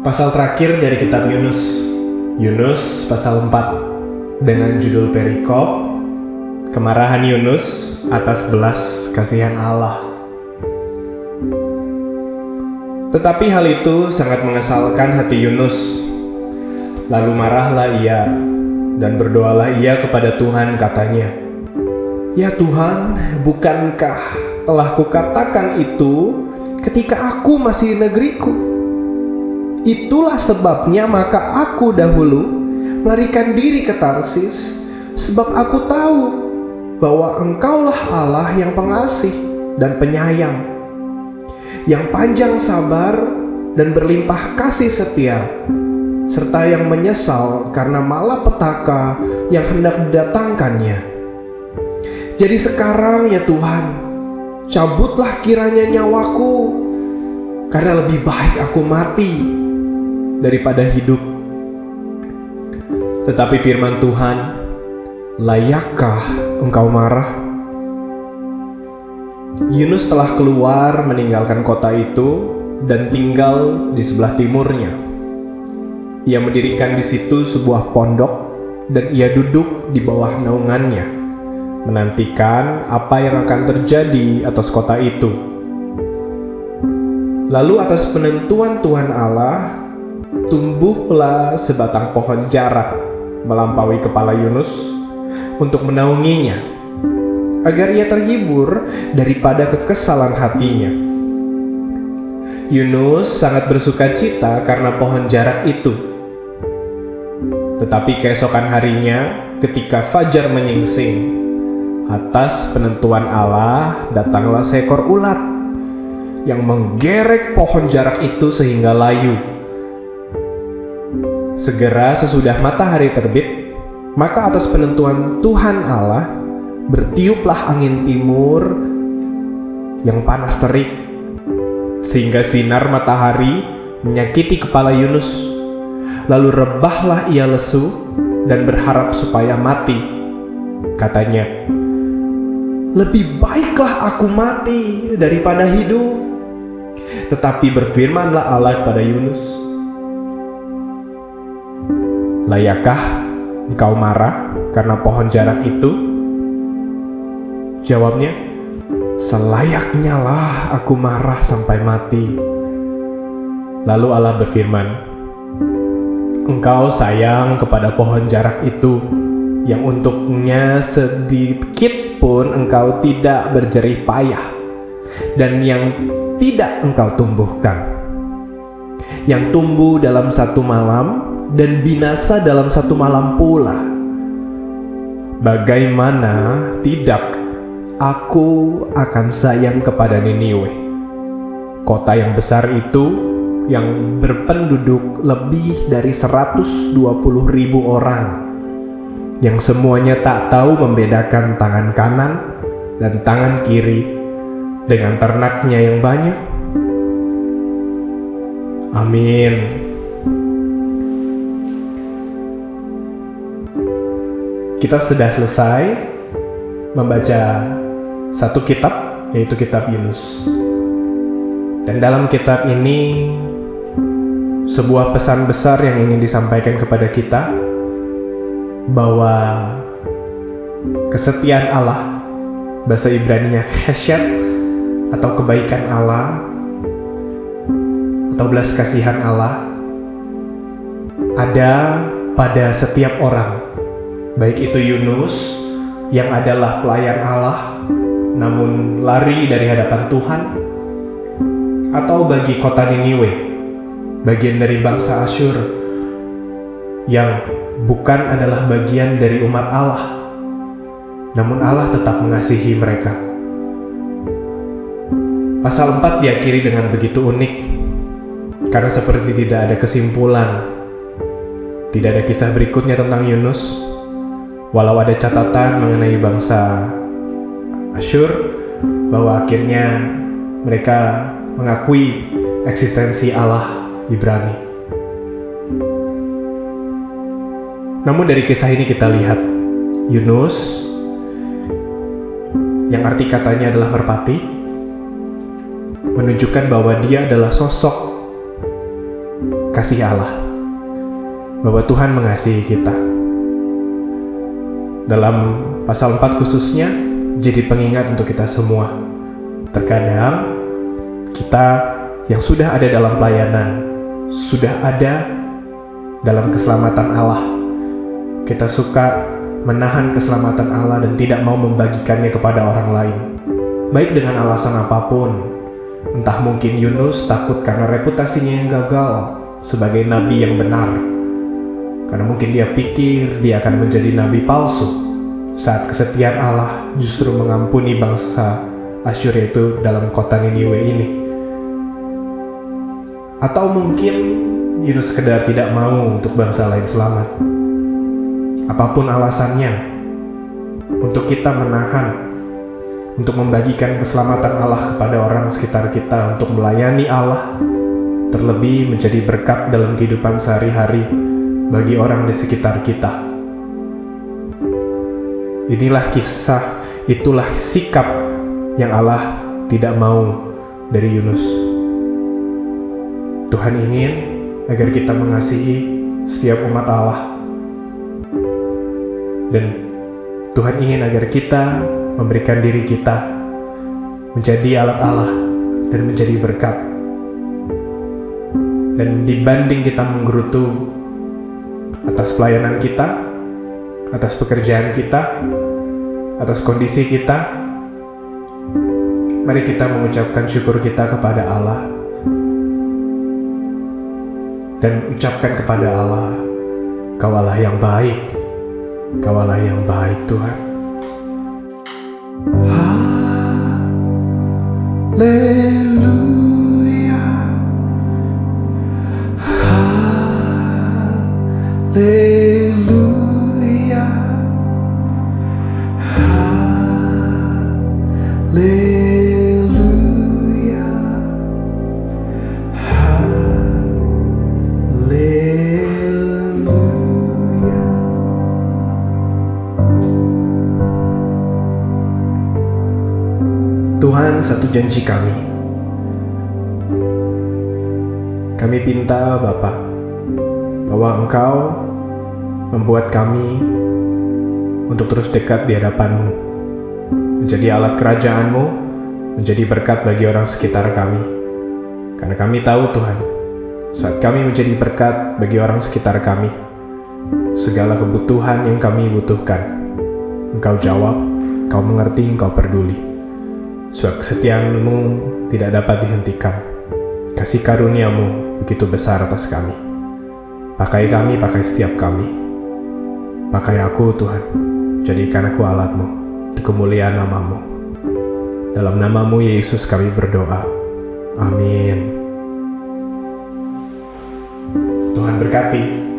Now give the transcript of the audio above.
Pasal terakhir dari kitab Yunus. Yunus pasal 4 dengan judul perikop kemarahan Yunus atas belas kasihan Allah. Tetapi hal itu sangat mengesalkan hati Yunus. Lalu marahlah ia dan berdoalah ia kepada Tuhan, katanya, "Ya Tuhan, bukankah telah kukatakan itu ketika aku masih di negeriku? Itulah sebabnya maka aku dahulu melarikan diri ke Tarsis, sebab aku tahu bahwa Engkaulah Allah yang pengasih dan penyayang, yang panjang sabar dan berlimpah kasih setia, serta yang menyesal karena malapetaka yang hendak didatangkannya. Jadi sekarang ya Tuhan, cabutlah kiranya nyawaku, karena lebih baik aku mati daripada hidup." Tetapi firman Tuhan, "Layakkah engkau marah?" Yunus telah keluar meninggalkan kota itu dan tinggal di sebelah timurnya. Ia mendirikan di situ sebuah pondok dan ia duduk di bawah naungannya, menantikan apa yang akan terjadi atas kota itu. Lalu atas penentuan Tuhan Allah, tumbuhlah sebatang pohon jarak melampaui kepala Yunus untuk menaunginya, agar ia terhibur daripada kekesalan hatinya. Yunus sangat bersuka cita karena pohon jarak itu. Tetapi keesokan harinya, ketika fajar menyingsing, atas penentuan Allah datanglah seekor ulat yang menggerek pohon jarak itu sehingga layu. Segera sesudah matahari terbit, maka atas penentuan Tuhan Allah bertiuplah angin timur yang panas terik, sehingga sinar matahari menyakiti kepala Yunus. Lalu rebahlah ia lesu dan berharap supaya mati. Katanya, "Lebih baiklah aku mati daripada hidup." Tetapi berfirmanlah Allah kepada Yunus, "Layakkah engkau marah karena pohon jarak itu?" Jawabnya, "Selayaknya lah aku marah sampai mati." Lalu Allah berfirman, "Engkau sayang kepada pohon jarak itu, yang untuknya sedikit pun engkau tidak berjerih payah, dan yang tidak engkau tumbuhkan, yang tumbuh dalam satu malam dan binasa dalam satu malam pula. Bagaimana tidak aku akan sayang kepada Niniwe, kota yang besar itu, yang berpenduduk lebih dari 120.000 orang, yang semuanya tak tahu membedakan tangan kanan dan tangan kiri, dengan ternaknya yang banyak." Amin. Kita sudah selesai membaca satu kitab, yaitu kitab Yunus. Dan dalam kitab ini sebuah pesan besar yang ingin disampaikan kepada kita, bahwa kesetiaan Allah, bahasa Ibraninya chesed, atau kebaikan Allah, atau belas kasihan Allah, ada pada setiap orang, baik itu Yunus yang adalah pelayan Allah namun lari dari hadapan Tuhan, atau bagi kota Niniwe, bagian dari bangsa Asyur yang bukan adalah bagian dari umat Allah, namun Allah tetap mengasihi mereka. Pasal 4 diakhiri dengan begitu unik, karena seperti tidak ada kesimpulan, tidak ada kisah berikutnya tentang Yunus, walau ada catatan mengenai bangsa Asyur, bahwa akhirnya mereka mengakui eksistensi Allah Ibrani. Namun dari kisah ini kita lihat Yunus, yang arti katanya adalah merpati, menunjukkan bahwa dia adalah sosok kasih Allah, bahwa Tuhan mengasihi kita. Dalam pasal 4 khususnya, jadi pengingat untuk kita semua. Terkadang kita yang sudah ada dalam pelayanan, sudah ada dalam keselamatan Allah, kita suka menahan keselamatan Allah dan tidak mau membagikannya kepada orang lain, baik dengan alasan apapun. Entah mungkin Yunus takut karena reputasinya yang gagal sebagai nabi yang benar, karena mungkin dia pikir dia akan menjadi nabi palsu saat kesetiaan Allah justru mengampuni bangsa Asyur itu dalam kota Niniwe ini. Atau mungkin Yunus sekedar tidak mau untuk bangsa lain selamat. Apapun alasannya, untuk kita menahan, untuk membagikan keselamatan Allah kepada orang sekitar kita, untuk melayani Allah, terlebih menjadi berkat dalam kehidupan sehari-hari bagi orang di sekitar kita. Inilah kisah, itulah sikap yang Allah tidak mau dari Yunus. Tuhan ingin agar kita mengasihi setiap umat Allah, dan Tuhan ingin agar kita memberikan diri kita menjadi alat Allah dan menjadi berkat. Dan dibanding kita menggerutu atas pelayanan kita, atas pekerjaan kita, atas kondisi kita, mari kita mengucapkan syukur kita kepada Allah dan ucapkan kepada Allah, Kau Allah yang baik, Kau Allah yang baik Tuhan. Haleluya, haleluya, haleluya, haleluya. Tuhan, satu janji kami minta Bapa, bahwa Engkau membuat kami untuk terus dekat di hadapan-Mu, menjadi alat kerajaan-Mu, menjadi berkat bagi orang sekitar kami. Karena kami tahu Tuhan, saat kami menjadi berkat bagi orang sekitar kami, segala kebutuhan yang kami butuhkan, Engkau jawab, Engkau mengerti, Engkau peduli. Sebab kesetiaan-Mu tidak dapat dihentikan. Kasih karunia-Mu begitu besar atas kami. Pakai kami, pakai setiap kami. Pakai aku Tuhan, jadikan aku alat-Mu, untuk kemuliaan nama-Mu. Dalam nama-Mu Yesus kami berdoa. Amin. Tuhan berkati.